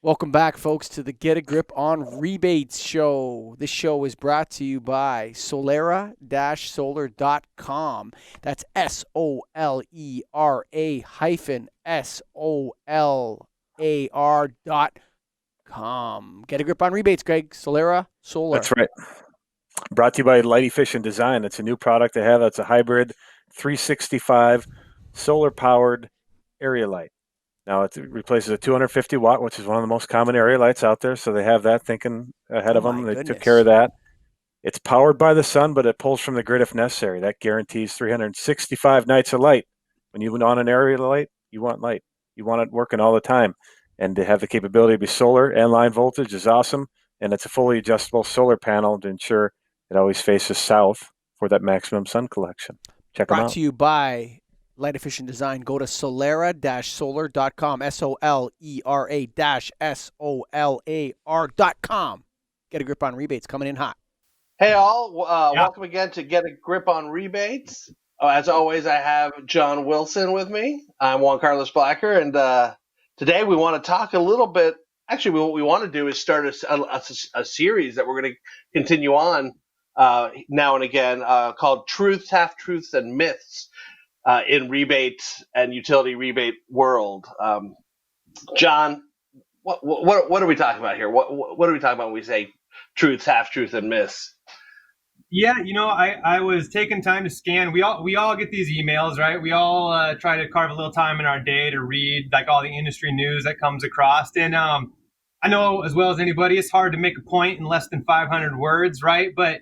Welcome back, folks, to the Get a Grip on Rebates show. This show is brought to you by solera-solar.com. That's SOLERA-SOLAR.com. Get a grip on rebates, Greg. Solera Solar. That's right. Brought to you by Light Efficient Design. It's a new product they have. It's a hybrid 365 solar-powered area light. Now it replaces a 250 watt, which is one of the most common area lights out there. So they have that thinking ahead of them. They took care of that. It's powered by the sun, but it pulls from the grid if necessary. That guarantees 365 nights of light. When you want an area light, you want light. You want it working all the time. And to have the capability to be solar and line voltage is awesome. And it's a fully adjustable solar panel to ensure it always faces south for that maximum sun collection. Check them out. Brought to you by Light Efficient Design. Go to solera-solar.com, SOLERA-SOLAR.com. Get a grip on rebates coming in hot. Hey all, welcome again to Get a Grip on Rebates. As always, I have John Wilson with me. I'm Juan Carlos Blacker, and today we want to talk a little bit. Actually, what we want to do is start a series that we're going to continue on now and again called Truths, Half-Truths, and Myths in Rebates and Utility Rebate World. John, what are we talking about here? What are we talking about when we say truths, half-truths, and myths? Yeah, I was taking time to scan. We all get these emails, right? We all try to carve a little time in our day to read like all the industry news that comes across. And I know as well as anybody, it's hard to make a point in less than 500 words, right? But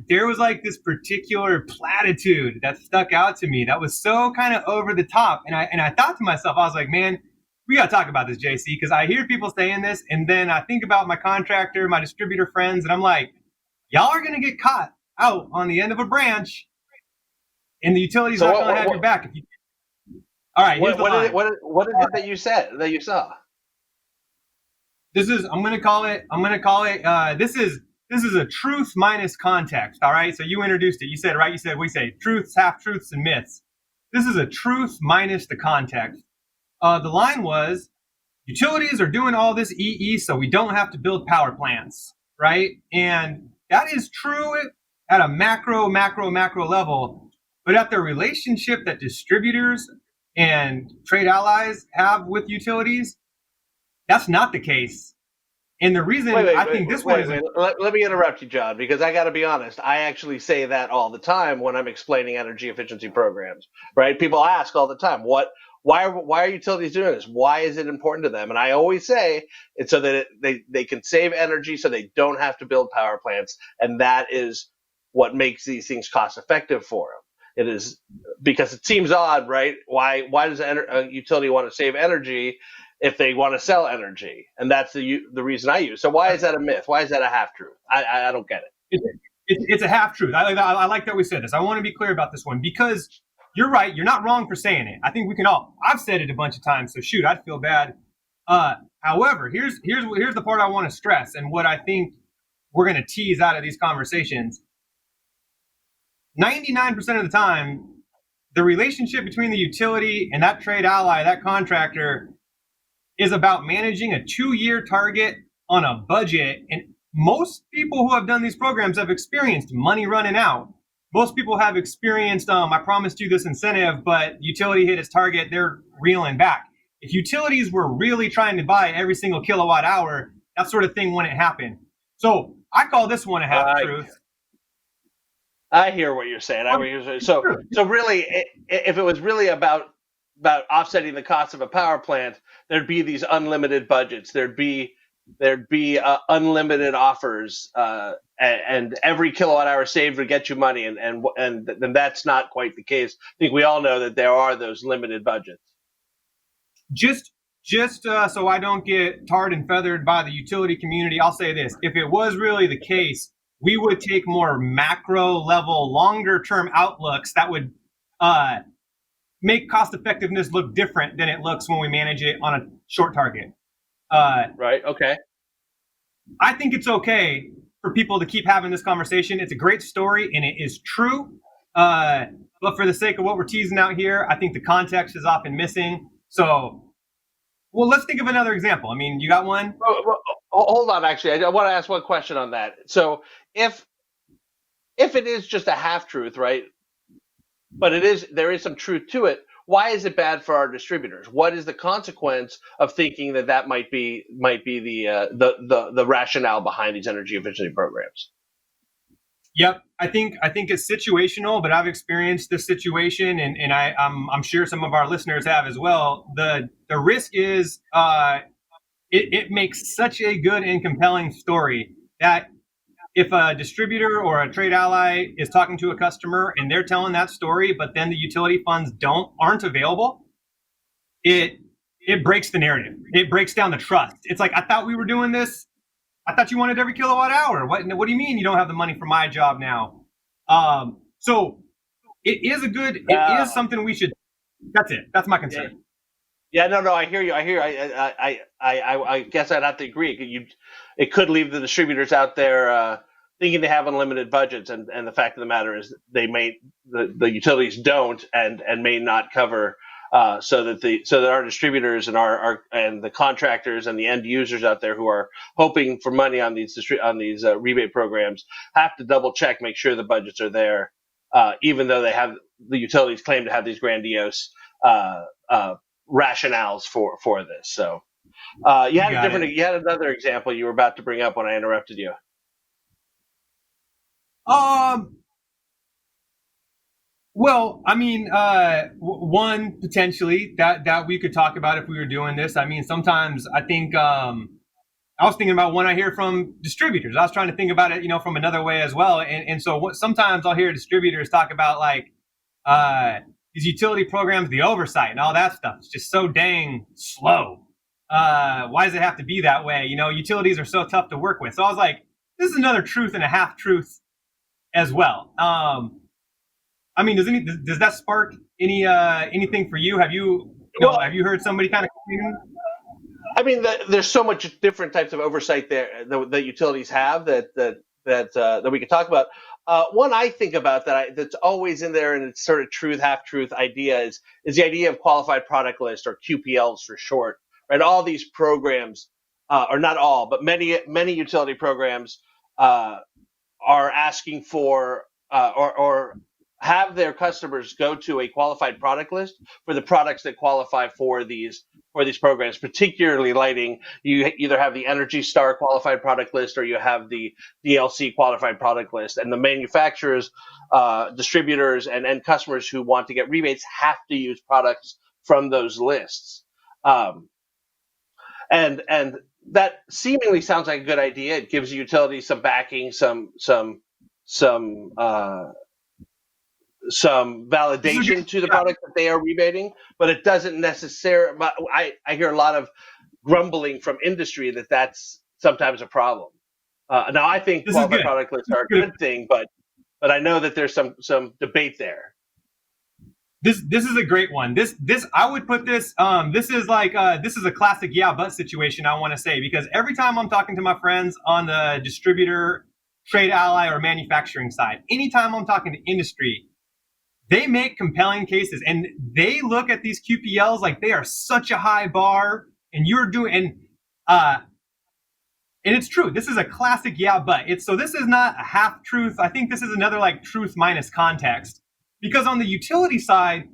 there was like this particular platitude that stuck out to me that was so kind of over the top. And I thought to myself, I was like, man, we got to talk about this, JC, because I hear people saying this, and then I think about my contractor, my distributor friends, and I'm like, y'all are going to get caught out on the end of a branch, and the utility's not going to have your back. All right, what is it that you said, that you saw? This is, I'm going to call it, this is a truth minus context, all right? So you introduced it. You said, right, we say truths, half-truths, and myths. This is a truth minus the context. The line was, utilities are doing all this EE so we don't have to build power plants, right? And that is true at a macro level, but at the relationship that distributors and trade allies have with utilities, that's not the case. And the reason I think this one is... Let me interrupt you, John, because I got to be honest. I actually say that all the time when I'm explaining energy efficiency programs, right? People ask all the time, why are utilities doing this? Why is it important to them? And I always say it's so that they can save energy so they don't have to build power plants. And that is what makes these things cost effective for them. It is because it seems odd, right? Why does a utility want to save energy if they want to sell energy? And that's the reason I use. So why is that a myth? Why is that a half-truth? I don't get it. It's a half-truth. I like that we said this. I want to be clear about this one because you're right. You're not wrong for saying it. I think we can all. I've said it a bunch of times, so shoot, I'd feel bad. However, here's the part I want to stress, and what I think we're going to tease out of these conversations. 99% of the time, the relationship between the utility and that trade ally, that contractor, is about managing a 2-year target on a budget. And most people who have done these programs have experienced money running out. Most people have experienced, I promised you this incentive, but utility hit its target, they're reeling back. If utilities were really trying to buy every single kilowatt hour, that sort of thing wouldn't happen. So I call this one a half-truth. I hear what you're saying. So really, if it was really about offsetting the cost of a power plant, there'd be these unlimited budgets. There'd be unlimited offers, and every kilowatt hour saved would get you money, and that's not quite the case. I think we all know that there are those limited budgets. Just so I don't get tarred and feathered by the utility community, I'll say this: if it was really the case, we would take more macro level, longer term outlooks that would make cost effectiveness look different than it looks when we manage it on a short target. Right. Okay. I think it's okay for people to keep having this conversation. It's a great story and it is true. But for the sake of what we're teasing out here, I think the context is often missing. So Well, let's think of another example. I mean, you got one? Hold on, actually, I want to ask one question on that. So if it is just a half truth, right? But there is some truth to it. Why is it bad for our distributors? What is the consequence of thinking that might be the rationale behind these energy efficiency programs? Yep, I think it's situational, but I've experienced this situation, and I'm sure some of our listeners have as well. The risk is it makes such a good and compelling story that if a distributor or a trade ally is talking to a customer and they're telling that story, but then the utility funds aren't available, it breaks the narrative. It breaks down the trust. It's like, I thought we were doing this. I thought you wanted every kilowatt hour. What do you mean you don't have the money for my job now? So it is something we should. That's it. That's my concern. Yeah, no, I hear you. I guess I'd have to agree. It could leave the distributors out there thinking they have unlimited budgets, and the fact of the matter is the utilities don't and may not cover. So that our distributors and and the contractors and the end users out there who are hoping for money on these rebate programs have to double check, make sure the budgets are there, even though the utilities claim to have these grandiose rationales for this. So you had another example you were about to bring up when I interrupted you. Well, I mean, one potentially that we could talk about if we were doing this. I mean, sometimes I think I was thinking about one I hear from distributors. I was trying to think about it, from another way as well. And so sometimes I'll hear distributors talk about like these utility programs, the oversight and all that stuff. It's just so dang slow. Why does it have to be that way? Utilities are so tough to work with. So I was like, this is another truth and a half truth as well. I mean, does that spark anything for you? Have you heard somebody kind of complain? I mean, there's so much different types of oversight there that utilities have that we could talk about. One I think about that's always in there, and it's sort of truth, half truth idea is the idea of qualified product list, or QPLs for short. Right, all these programs, or not all, but many utility programs are asking for or have their customers go to a qualified product list for the products that qualify for these programs, particularly lighting. You either have the Energy Star qualified product list or you have the DLC qualified product list. And the manufacturers, distributors, and end customers who want to get rebates have to use products from those lists. And that seemingly sounds like a good idea. It gives utilities some backing, some validation to the product that they are rebating, but it doesn't necessarily. I hear a lot of grumbling from industry that that's sometimes a problem. Now, I think qualified product lists are a good thing, but I know that there's some debate there. This is a great one. This I would put this. This is a classic yeah but situation. I want to say, because every time I'm talking to my friends on the distributor, trade ally, or manufacturing side, anytime I'm talking to industry, they make compelling cases, and they look at these QPLs like they are such a high bar, and you're doing, and it's true. This is a classic yeah, but so this is not a half truth. I think this is another like truth minus context, because on the utility side,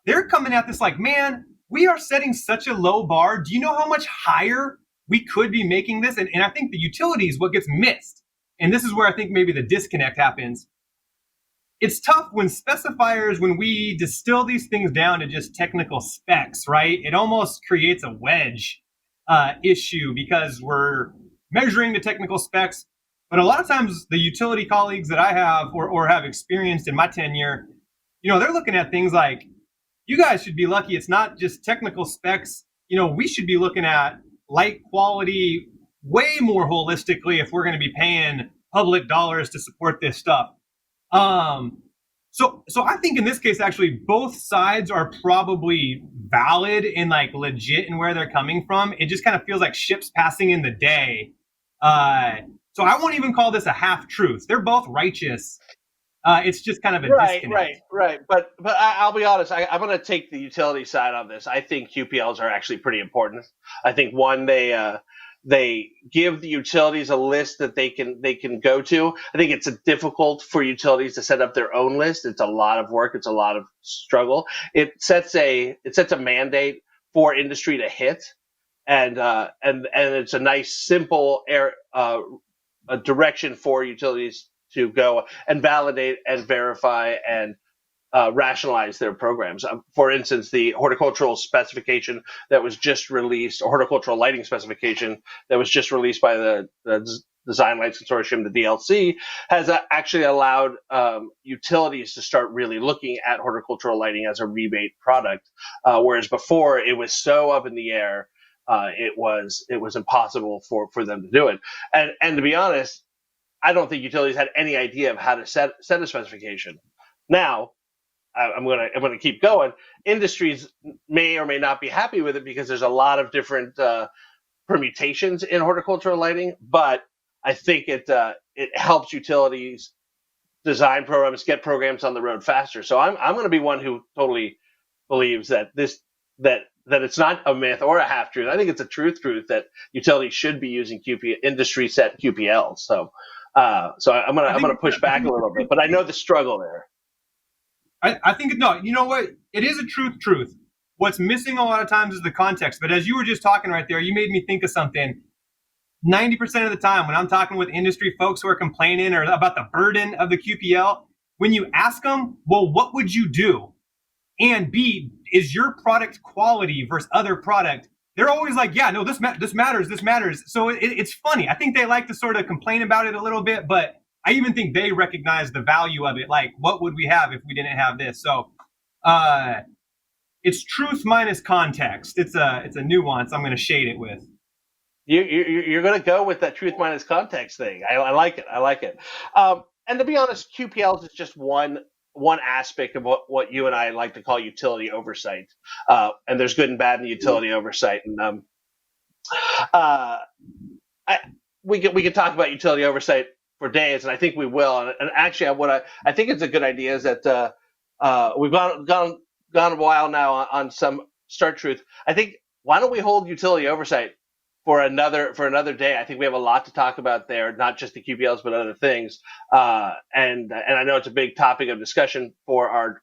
they're coming at this like, man, we are setting such a low bar. Do you know how much higher we could be making this? And I think the utility is what gets missed, and this is where I think maybe the disconnect happens. It's tough when we distill these things down to just technical specs, right? It almost creates a wedge issue because we're measuring the technical specs. But a lot of times the utility colleagues that I have or have experienced in my tenure, they're looking at things like, you guys should be lucky it's not just technical specs. We should be looking at light quality way more holistically if we're going to be paying public dollars to support this stuff. So I think in this case, actually, both sides are probably valid and like legit in where they're coming from. It just kind of feels like ships passing in the day. So I won't even call this a half truth. They're both righteous. It's just kind of a disconnect. Right. But I'll be honest. I'm going to take the utility side on this. I think QPLs are actually pretty important. I think one, they give the utilities a list that they can go to. I think it's difficult for utilities to set up their own list. It's a lot of work. It's a lot of struggle. It sets a mandate for industry to hit, and it's a nice simple a direction for utilities to go and validate and verify and rationalize their programs. For instance, the horticultural specification that was just released, or horticultural lighting specification that was just released by the Design Light Consortium, the DLC, has actually allowed utilities to start really looking at horticultural lighting as a rebate product, whereas before it was so up in the air, it was impossible for them to do it. And to be honest, I don't think utilities had any idea of how to set a specification. Now, I'm gonna keep going. Industries may or may not be happy with it because there's a lot of different permutations in horticultural lighting. But I think it helps utilities design programs, get programs on the road faster. So I'm going to be one who totally believes that it's not a myth or a half truth. I think it's a truth that utilities should be using industry set QPLs. So I'm gonna push back a little bit, but I know the struggle there. I think, no, you know what? It is a truth. What's missing a lot of times is the context. But as you were just talking right there, you made me think of something. 90% of the time when I'm talking with industry folks who are complaining or about the burden of the QPL, when you ask them, well, what would you do? And B, is your product quality versus other product? They're always like, yeah, no, this matters. So it's funny. I think they like to sort of complain about it a little bit, but I even think they recognize the value of it. Like, what would we have if we didn't have this? So it's truth minus context. It's a nuance I'm going to shade it with. You're going to go with that truth minus context thing. I like it. And to be honest, QPLs is just one aspect of what you and I like to call utility oversight. And there's good and bad in utility oversight. And we can talk about utility oversight for days, and I think we will. And actually, what I think it's a good idea is that we've gone a while now on some Start Truth. I think, why don't we hold utility oversight for another day? I think we have a lot to talk about there, not just the QPLs but other things. And I know it's a big topic of discussion for our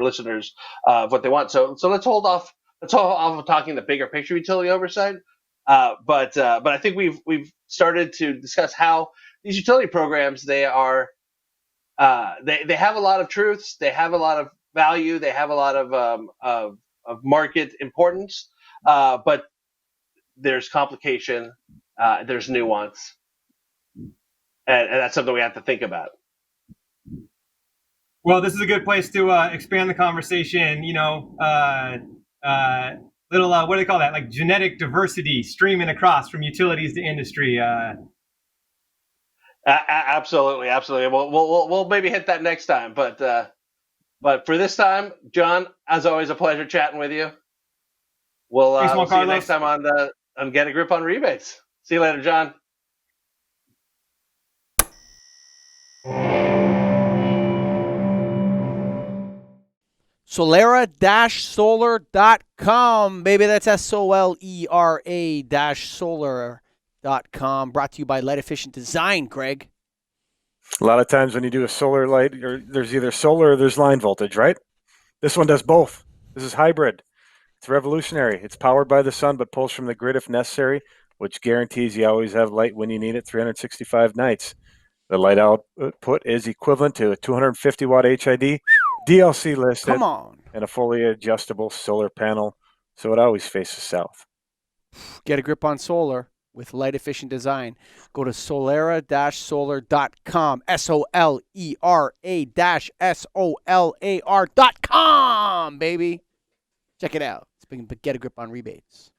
listeners of what they want. So let's hold off of talking the bigger picture utility oversight. But I think we've started to discuss how these utility programs, they have a lot of truths, they have a lot of value, they have a lot of market importance, but there's complication, there's nuance, and that's something we have to think about. Well, this is a good place to expand the conversation. Little what do they call that? Like genetic diversity streaming across from utilities to industry. Absolutely. We'll maybe hit that next time, but for this time, John, as always, a pleasure chatting with you. We'll see you next time on Get a Grip on Rebates. See you later, John. Solera-solar.com, baby. That's SOLERA-solar.com. Brought to you by Light Efficient Design, Greg. A lot of times when you do a solar light, there's either solar or there's line voltage, right? This one does both. This is hybrid. It's revolutionary. It's powered by the sun but pulls from the grid if necessary, which guarantees you always have light when you need it 365 nights. The light output is equivalent to a 250-watt HID, DLC listed, Come on, and a fully adjustable solar panel, so it always faces south. Get a grip on solar with Light Efficient Design. Go to solera-solar.com, SOLERA-SOLAR.com, baby. Check it out. It's been Get a Grip on Rebates.